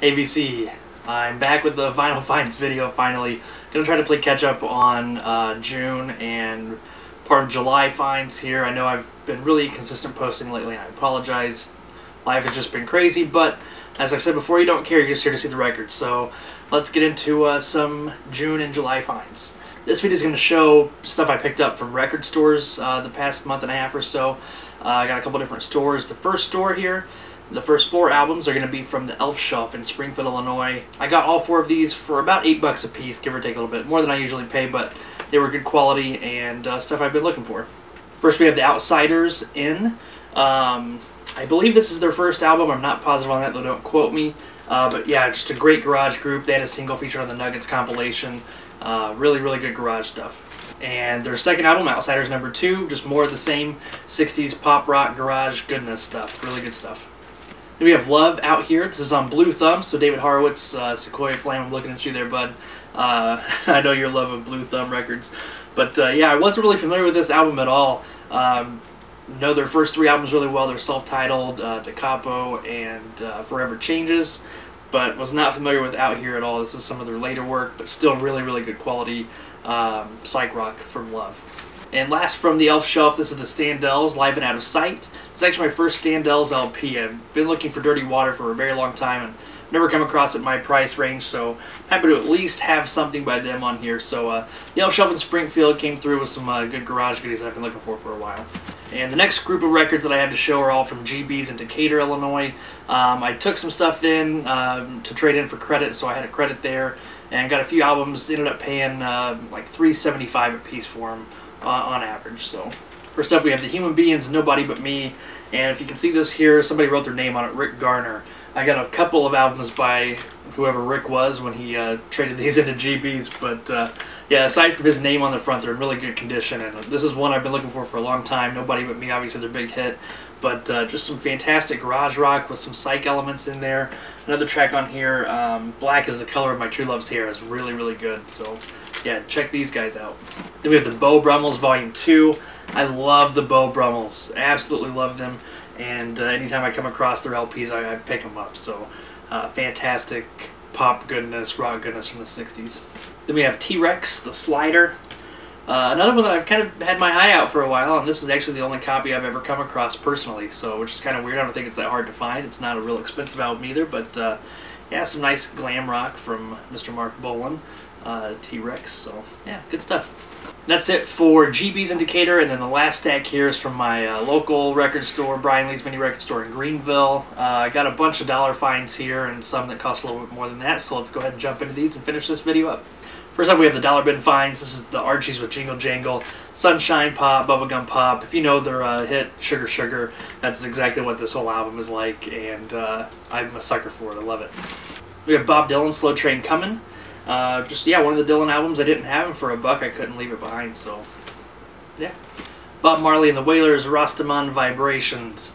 Hey VC, I'm back with the Vinyl Finds video finally. Gonna try to play catch up on June and part of July finds here. I know I've been really consistent posting lately and I apologize. Life has just been crazy, but as I've said before, you don't care, you're just here to see the records. So let's get into some June and July finds. This video is going to show stuff I picked up from record stores the past month and a half or so. I got a couple different stores. The first store here, the first 4 albums are going to be from the Elf Shelf in Springfield, Illinois. I got all 4 of these for about $8 a piece, give or take a little bit. More than I usually pay, but they were good quality and stuff I've been looking for. First we have The Outsiders in. I believe this is their first album. I'm not positive on that, though don't quote me. But yeah, just a great garage group. They had a single featured on the Nuggets compilation. Really, really good garage stuff. And their second album, Outsiders No. 2, just more of the same 60s pop rock garage goodness stuff. Really good stuff. Then we have Love Out Here. This is on Blue Thumb, so David Horowitz, Sequoia Flame, I'm looking at you there, bud. I know your love of Blue Thumb records. But yeah, I wasn't really familiar with this album at all. Know their first 3 albums really well. They're self-titled, Da Capo and Forever Changes, but was not familiar with Out Here at all. This is some of their later work, but still really, really good quality psych rock from Love. And last from the Elf Shelf, this is the Standells, Live and Out of Sight. It's actually my first Standells LP. I've been looking for Dirty Water for a very long time and never come across it in my price range, so happy to at least have something by them on here. So the Elf Shelf in Springfield came through with some good garage goodies that I've been looking for a while. And the next group of records that I have to show are all from GB's in Decatur, Illinois. I took some stuff in to trade in for credit, so I had a credit there, and got a few albums. Ended up paying like $3.75 a piece for them on average. So first up we have The Human Beings, Nobody But Me, and if you can see this here, somebody wrote their name on it, Rick Garner. I got a couple of albums by whoever Rick was when he traded these into GB's, but yeah, aside from his name on the front, they're in really good condition, and this is one I've been looking for a long time. Nobody But Me, obviously their big hit, but just some fantastic garage rock with some psych elements in there. Another track on here, Black Is the Color of My True Love's Hair, is really, really good, so yeah, check these guys out. Then we have the Beau Brummels Volume 2. I love the Beau Brummels, absolutely love them, and anytime I come across their LPs, I pick them up, so fantastic pop goodness, rock goodness from the 60s. Then we have T-Rex, The Slider. Another one that I've kind of had my eye out for a while, and this is actually the only copy I've ever come across personally, so which is kind of weird. I don't think it's that hard to find. It's not a real expensive album either, but yeah, some nice glam rock from Mr. Mark Bolan, T-Rex, so yeah, good stuff. That's it for GB's in Decatur, and then the last stack here is from my local record store, Brian Lee's Mini Record Store in Greenville. I got a bunch of dollar finds here and some that cost a little bit more than that, so let's go ahead and jump into these and finish this video up. First up we have the Dollar Bin Finds. This is the Archies with Jingle Jangle, Sunshine Pop, Bubblegum Pop. If you know their hit Sugar Sugar, that's exactly what this whole album is like, and I'm a sucker for it. I love it. We have Bob Dylan, Slow Train Comin'. Just, yeah, one of the Dylan albums I didn't have, and for $1 I couldn't leave it behind, so yeah. Bob Marley and the Wailers, Rastaman Vibrations.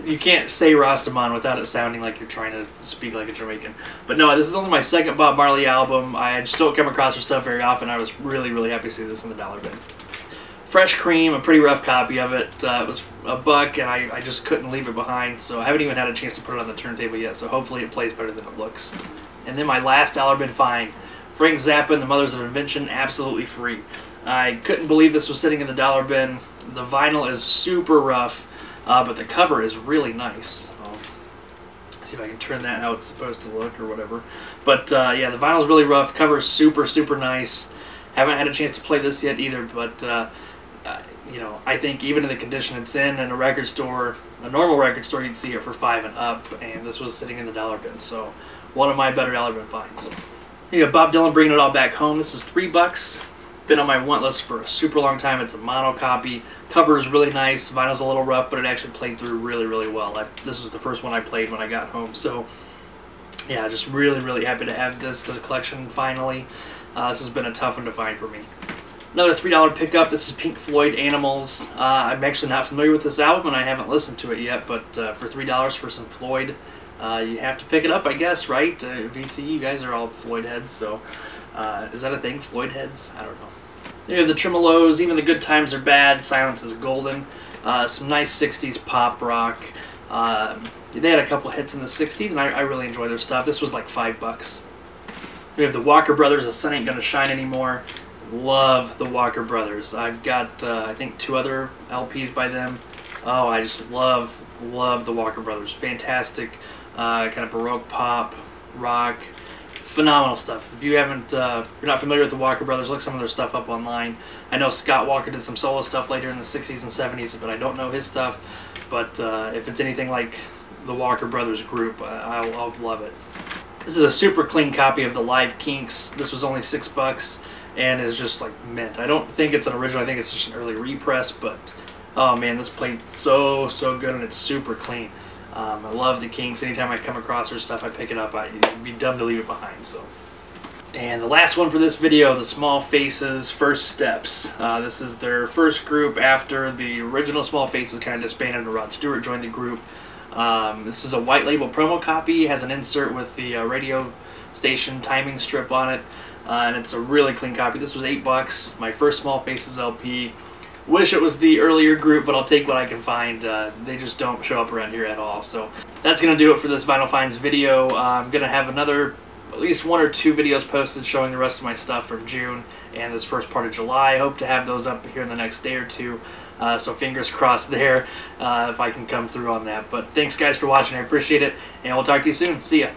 You can't say Rastaman without it sounding like you're trying to speak like a Jamaican. But no, this is only my second Bob Marley album. I just don't come across her stuff very often. I was really, really happy to see this in the dollar bin. Fresh Cream, a pretty rough copy of it. It was $1 and I just couldn't leave it behind, so I haven't even had a chance to put it on the turntable yet, so hopefully it plays better than it looks. And then my last dollar bin find, Frank Zappa and the Mothers of Invention, absolutely free. I couldn't believe this was sitting in the dollar bin. The vinyl is super rough, but the cover is really nice. See if I can turn that how it's supposed to look or whatever. But yeah, the vinyl's really rough, cover's super, super nice. Haven't had a chance to play this yet either, but you know, I think even in the condition it's in a record store, a normal record store, you'd see it for $5 and up, and this was sitting in the dollar bin, so one of my better dollar bin finds. You got Bob Dylan, Bringing It All Back Home. This is $3. Been on my want list for a super long time. It's a mono copy. Cover is really nice. Vinyl's a little rough, but it actually played through really, really well. This was the first one I played when I got home, so yeah, just really, really happy to add this to the collection finally. This has been a tough one to find for me. Another $3 pickup. This is Pink Floyd, Animals. I'm actually not familiar with this album and I haven't listened to it yet, but for $3 for some Floyd, you have to pick it up, I guess, right? VC, you guys are all Floyd heads, so is that a thing, Floyd heads? I don't know. You have the Tremeloes, Even the Good Times Are Bad, Silence is Golden. Some nice 60s pop rock. They had a couple hits in the 60s, and I really enjoy their stuff. This was like $5. We have the Walker Brothers, The Sun Ain't Gonna Shine Anymore. Love the Walker Brothers. I've got, I think, 2 other LPs by them. Oh, I just love the Walker Brothers. Fantastic, kind of Baroque pop, rock, phenomenal stuff. If you haven't, if you're not familiar with the Walker Brothers, look some of their stuff up online. I know Scott Walker did some solo stuff later in the 60s and 70s, but I don't know his stuff. But if it's anything like the Walker Brothers group, I'll love it. This is a super clean copy of the Live Kinks. This was only $6 and is just like mint. I don't think it's an original. I think it's just an early repress, but oh man, this played so good, and it's super clean. I love the Kinks. Anytime I come across their stuff, I pick it up. It'd be dumb to leave it behind. So, and the last one for this video, the Small Faces First Steps. This is their first group after the original Small Faces kind of disbanded and Rod Stewart joined the group. This is a white label promo copy. It has an insert with the radio station timing strip on it, and it's a really clean copy. This was $8. My first Small Faces LP. Wish it was the earlier group, but I'll take what I can find. They just don't show up around here at all. So that's going to do it for this Vinyl Finds video. I'm going to have at least 1 or 2 videos posted showing the rest of my stuff from June and this first part of July. I hope to have those up here in the next day or 2. So fingers crossed there if I can come through on that. But thanks guys for watching. I appreciate it, and we'll talk to you soon. See ya.